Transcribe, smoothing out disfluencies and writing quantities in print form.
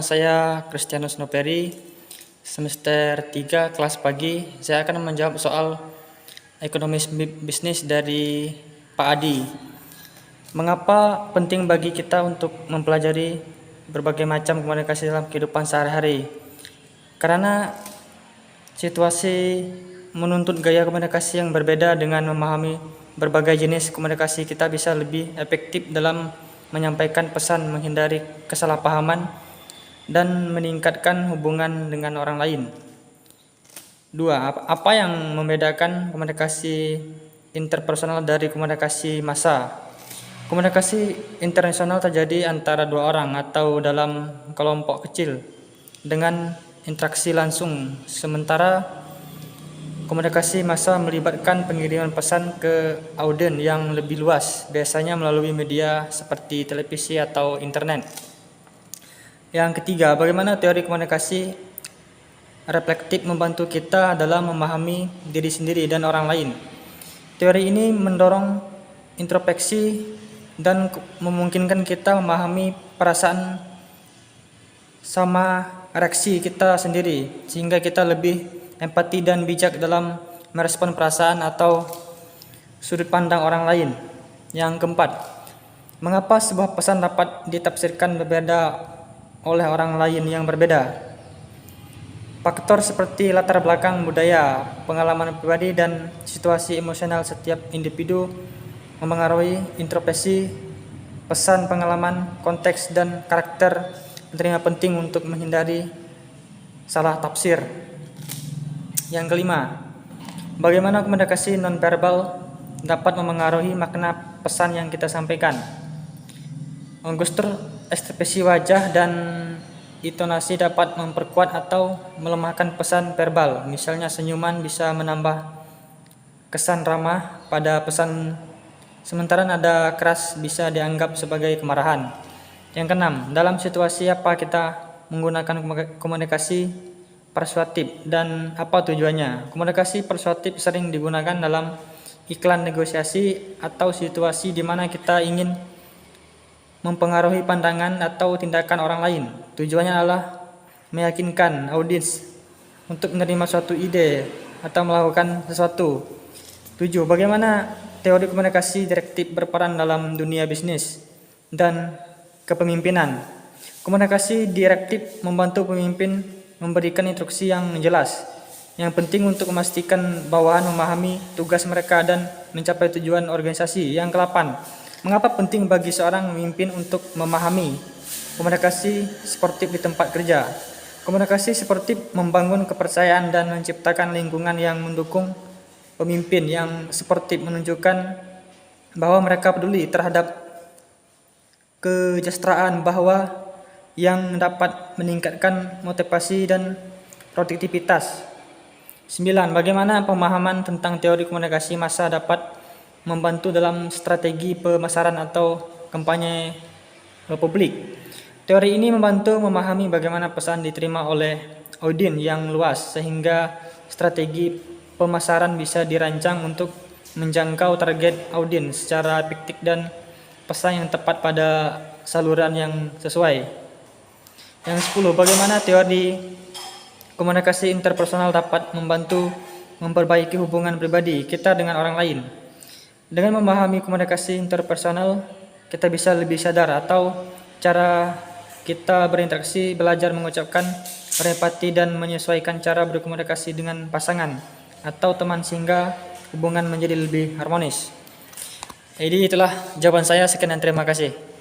saya Kristianus Noperi, semester 3 kelas pagi. Saya akan menjawab soal ekonomi bisnis dari Pak Adi. Mengapa penting bagi kita untuk mempelajari berbagai macam komunikasi dalam kehidupan sehari-hari? Karena situasi menuntut gaya komunikasi yang berbeda. Dengan memahami berbagai jenis komunikasi, kita bisa lebih efektif dalam menyampaikan pesan, menghindari kesalahpahaman, dan meningkatkan hubungan dengan orang lain. 2. Apa yang membedakan komunikasi interpersonal dari komunikasi massa? Komunikasi internasional terjadi antara dua orang atau dalam kelompok kecil dengan interaksi langsung, sementara komunikasi massa melibatkan pengiriman pesan ke audien yang lebih luas, biasanya melalui media seperti televisi atau internet. Yang ketiga, bagaimana teori komunikasi reflektif membantu kita dalam memahami diri sendiri dan orang lain? Teori ini mendorong introspeksi dan memungkinkan kita memahami perasaan sama reaksi kita sendiri, sehingga kita lebih empati dan bijak dalam merespon perasaan atau sudut pandang orang lain. Yang keempat, mengapa sebuah pesan dapat ditafsirkan berbeda oleh orang lain yang berbeda? Faktor seperti latar belakang budaya, pengalaman pribadi, dan situasi emosional setiap individu memengaruhi introspeksi pesan. Pengalaman, konteks, dan karakter penerima penting untuk menghindari salah tafsir. Yang kelima, bagaimana komunikasi nonverbal dapat memengaruhi makna pesan yang kita sampaikan? Gestur, ekspresi wajah, dan intonasi dapat memperkuat atau melemahkan pesan verbal. Misalnya, senyuman bisa menambah kesan ramah pada pesan, sementara nada keras bisa dianggap sebagai kemarahan. Yang keenam, dalam situasi apa kita menggunakan komunikasi persuasif dan apa tujuannya? Komunikasi persuasif sering digunakan dalam iklan, negosiasi, atau situasi di mana kita ingin mempengaruhi pandangan atau tindakan orang lain. Tujuannya adalah meyakinkan audiens untuk menerima suatu ide atau melakukan sesuatu. 7. Bagaimana teori komunikasi direktif berperan dalam dunia bisnis dan kepemimpinan? Komunikasi direktif membantu pemimpin memberikan instruksi yang jelas, yang penting untuk memastikan bawahan memahami tugas mereka dan mencapai tujuan organisasi. Yang ke-8, mengapa penting bagi seorang pemimpin untuk memahami komunikasi sportif di tempat kerja? Komunikasi sportif membangun kepercayaan dan menciptakan lingkungan yang mendukung. Pemimpin yang sportif menunjukkan bahwa mereka peduli terhadap kesejahteraan bahwa yang dapat meningkatkan motivasi dan produktivitas. 9. Bagaimana pemahaman tentang teori komunikasi massa dapat membantu dalam strategi pemasaran atau kampanye publik? Teori ini membantu memahami bagaimana pesan diterima oleh audiens yang luas, sehingga strategi pemasaran bisa dirancang untuk menjangkau target audiens secara efektif dan pesan yang tepat pada saluran yang sesuai. Yang 10. Bagaimana teori komunikasi interpersonal dapat membantu memperbaiki hubungan pribadi kita dengan orang lain? Dengan memahami komunikasi interpersonal, kita bisa lebih sadar atau cara kita berinteraksi, belajar mengucapkan, berempati, dan menyesuaikan cara berkomunikasi dengan pasangan atau teman sehingga hubungan menjadi lebih harmonis. Jadi itulah jawaban saya. Sekian dan terima kasih.